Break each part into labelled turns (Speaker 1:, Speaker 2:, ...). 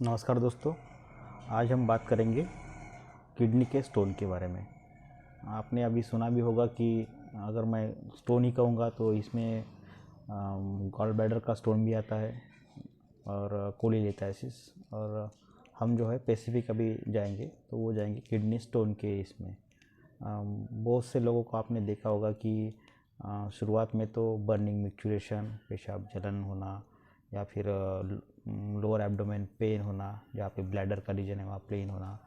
Speaker 1: नमस्कार दोस्तों। आज हम बात करेंगे किडनी के स्टोन के बारे में। आपने अभी सुना भी होगा कि अगर मैं स्टोन ही कहूँगा तो इसमें गॉल ब्लैडर का स्टोन भी आता है और कोलीलिथाइसिस, और हम जो है स्पेसिफिक अभी जाएंगे तो वो जाएंगे किडनी स्टोन के इसमें। बहुत से लोगों को आपने देखा होगा कि शुरुआत में तो बर्निंग मिक्चुरेशन, पेशाब जलन होना, या फिर लोअर एब्डोमेन पेन होना, जहाँ पे ब्लैडर का रीजन है वहाँ पेन होना,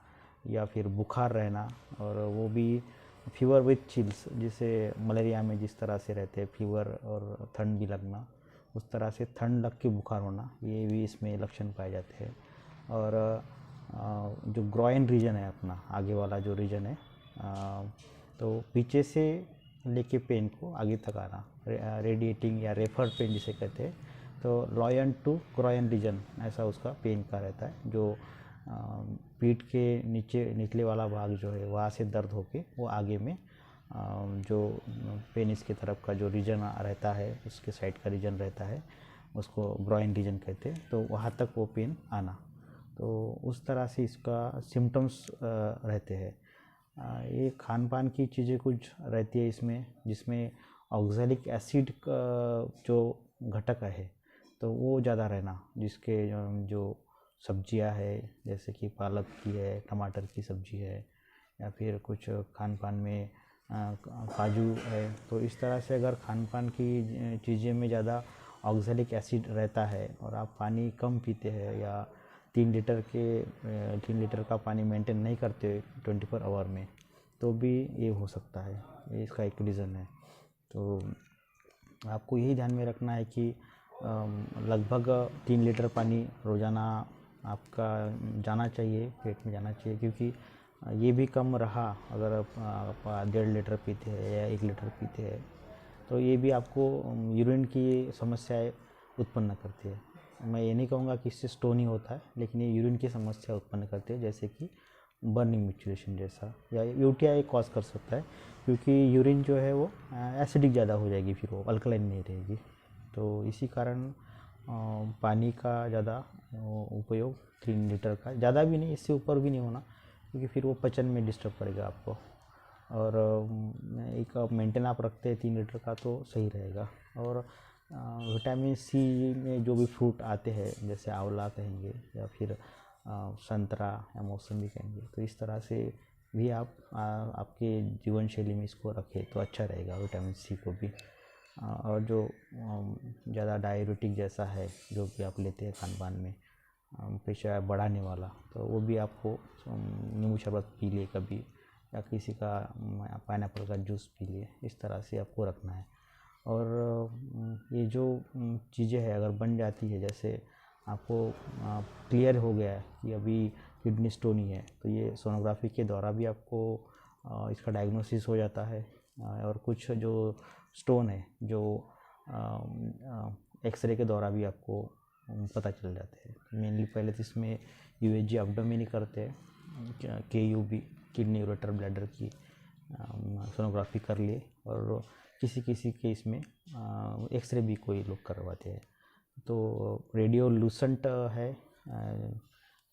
Speaker 1: या फिर बुखार रहना, और वो भी फीवर विथ चिल्स, जिसे मलेरिया में जिस तरह से रहते हैं फीवर और ठंड भी लगना, उस तरह से ठंड लग के बुखार होना, ये भी इसमें लक्षण पाए जाते हैं। और जो ग्रॉइन रीजन है अपना आगे वाला जो रीजन है, तो पीछे से लेके पेन को आगे तक आना, रेडिएटिंग या रेफर पेन जिसे कहते हैं, तो लॉयन टू ग्रॉइन रीजन ऐसा उसका पेन का रहता है। जो पीठ के नीचे निचले वाला भाग जो है वहाँ से दर्द होके वो आगे में जो पेनिस की तरफ का जो रीजन रहता है, उसके साइड का रीजन रहता है, उसको ग्रॉइन रीजन कहते हैं, तो वहाँ तक वो पेन आना। तो उस तरह से इसका सिम्टम्स रहते हैं। ये खान पान की चीज़ें कुछ रहती है इसमें, जिसमें ऑक्सैलिक एसिड का जो घटक है तो वो ज़्यादा रहना, जिसके जो सब्जियां है जैसे कि पालक की है, टमाटर की सब्जी है, या फिर कुछ खान पान में काजू है, तो इस तरह से अगर खान पान की चीज़ें में ज़्यादा ऑक्सैलिक एसिड रहता है और आप पानी कम पीते हैं, या 3 लीटर का पानी मेंटेन नहीं करते 24 आवर में, तो भी ये हो सकता है। ये इसका एक रीज़न है। तो आपको यही ध्यान में रखना है कि लगभग 3 लीटर पानी रोज़ाना आपका जाना चाहिए, पेट में जाना चाहिए, क्योंकि ये भी कम रहा अगर आप 1.5 लीटर पीते हैं या 1 लीटर पीते हैं, तो ये भी आपको यूरिन की समस्याएं उत्पन्न करती है। मैं ये नहीं कहूँगा कि इससे स्टोन ही होता है, लेकिन ये यूरिन की समस्या उत्पन्न करती है, जैसे कि बर्निंग मिक्चुरेशन जैसा, या यूटीआई कॉज कर सकता है, क्योंकि यूरिन जो है वो एसिडिक ज़्यादा हो जाएगी, फिर वो अल्कलाइन नहीं रहेगी। तो इसी कारण पानी का ज़्यादा उपयोग, 3 लीटर का ज़्यादा भी नहीं, इससे ऊपर भी नहीं होना, क्योंकि फिर वो पचन में डिस्टर्ब करेगा आपको। और एक मेंटेन आप रखते हैं 3 लीटर का तो सही रहेगा। और विटामिन सी में जो भी फ्रूट आते हैं, जैसे आंवला कहेंगे या फिर संतरा या मौसमी कहेंगे, तो इस तरह से भी आप आपके जीवन शैली में इसको रखें तो अच्छा रहेगा, विटामिन सी को भी। और जो ज़्यादा डायबिटिक जैसा है जो भी आप लेते हैं खान पान में, पेशाब बढ़ाने वाला, तो वो भी आपको नींबू शरबत पी लिए कभी, या किसी का पाइनएप्पल का जूस पी लिए, इस तरह से आपको रखना है। और ये जो चीज़ें हैं अगर बन जाती है, जैसे आपको क्लियर हो गया है कि अभी किडनी स्टोन ही है, तो ये सोनोग्राफी के द्वारा भी आपको इसका डायग्नोसिस हो जाता है। और कुछ जो स्टोन है जो एक्सरे के द्वारा भी आपको पता चल जाते हैं। मेनली पहले तो इसमें यूएजी एब्डोमेन करते हैं, केयूबी किडनी यूरेटर ब्लैडर की सोनोग्राफी कर लिए, और किसी किसी केस में एक्सरे भी कोई लोग करवाते हैं। तो रेडियो लूसेंट है,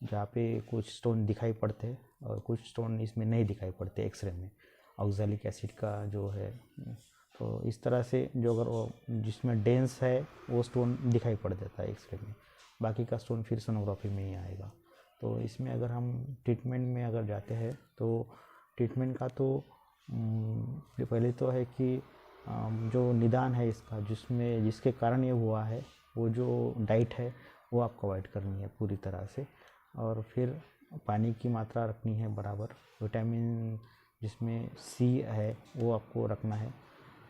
Speaker 1: जहाँ पे कुछ स्टोन दिखाई पड़ते हैं और कुछ स्टोन इसमें नहीं दिखाई पड़ते एक्सरे में, ऑक्सैलिक एसिड का जो है। तो इस तरह से जो अगर वो जिसमें डेंस है वो स्टोन दिखाई पड़ जाता है एक्सरे में, बाकी का स्टोन फिर सोनोग्राफी में ही आएगा। तो इसमें अगर हम ट्रीटमेंट में अगर जाते हैं तो ट्रीटमेंट का तो पहले तो है कि जो निदान है इसका, जिसमें जिसके कारण ये हुआ है, वो जो डाइट है वो आपको अवॉइड करनी है पूरी तरह से। और फिर पानी की मात्रा रखनी है बराबर, विटामिन जिसमें सी है वो आपको रखना है।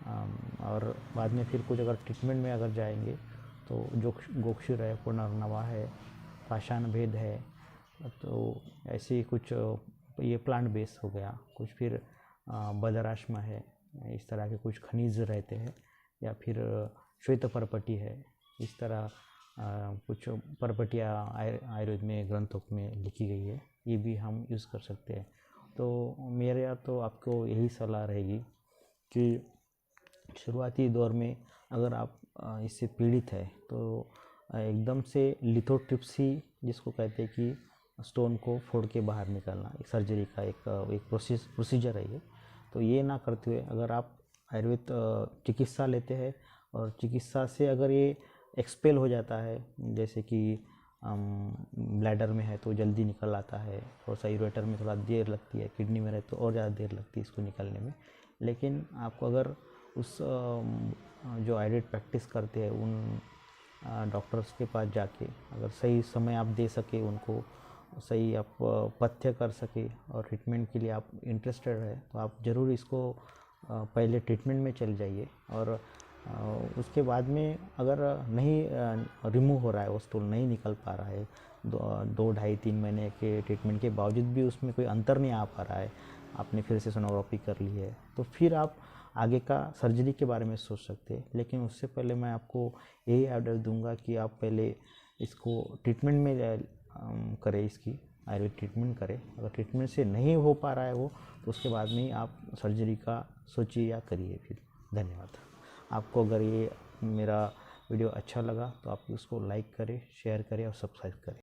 Speaker 1: और बाद में फिर कुछ अगर ट्रीटमेंट में अगर जाएंगे तो जो गोक्षुर है, पुनर्नवा है, पाषाण भेद है, तो ऐसे कुछ ये प्लांट बेस हो गया कुछ, फिर बदराश्म है, इस तरह के कुछ खनिज रहते हैं, या फिर श्वेत परपटी है, इस तरह कुछ परपटियाँ आयुर्वेद में ग्रंथों में लिखी गई है, ये भी हम यूज़ कर सकते हैं। तो मेरे तो आपको यही सलाह रहेगी कि शुरुआती दौर में अगर आप इससे पीड़ित है तो एकदम से लिथोट्रिप्सी जिसको कहते हैं कि स्टोन को फोड़ के बाहर निकालना, एक सर्जरी का एक प्रोसीजर है ये। तो ये ना करते हुए अगर आप आयुर्वेद चिकित्सा लेते हैं और चिकित्सा से अगर ये एक्सपेल हो जाता है, जैसे कि ब्लैडर में है तो जल्दी निकल आता है, थोड़ा सा यूरेटर में थोड़ा देर लगती है, किडनी में रहे तो और ज़्यादा देर लगती है इसको निकलने में। लेकिन आपको अगर उस जो आयुर्वेद प्रैक्टिस करते हैं उन डॉक्टर्स के पास जाके अगर सही समय आप दे सके उनको, सही आप पथ्य कर सके और ट्रीटमेंट के लिए आप इंटरेस्टेड है तो आप ज़रूर इसको पहले ट्रीटमेंट में चल जाइए। और उसके बाद में अगर नहीं रिमूव हो रहा है, वो स्टोन नहीं निकल पा रहा है, 2 ढाई 3 महीने के ट्रीटमेंट के बावजूद भी उसमें कोई अंतर नहीं आ पा रहा है, आपने फिर से सोनोग्राफी कर ली है, तो फिर आप आगे का सर्जरी के बारे में सोच सकते हैं। लेकिन उससे पहले मैं आपको यही एडवाइस दूंगा कि आप पहले इसको ट्रीटमेंट में करें, इसकी आयुर्वेद ट्रीटमेंट करें। अगर ट्रीटमेंट से नहीं हो पा रहा है वो, तो उसके बाद में ही आप सर्जरी का सोचिए या करिए फिर। धन्यवाद। आपको अगर ये मेरा वीडियो अच्छा लगा तो आप उसको लाइक करें, शेयर करें और सब्सक्राइब करें।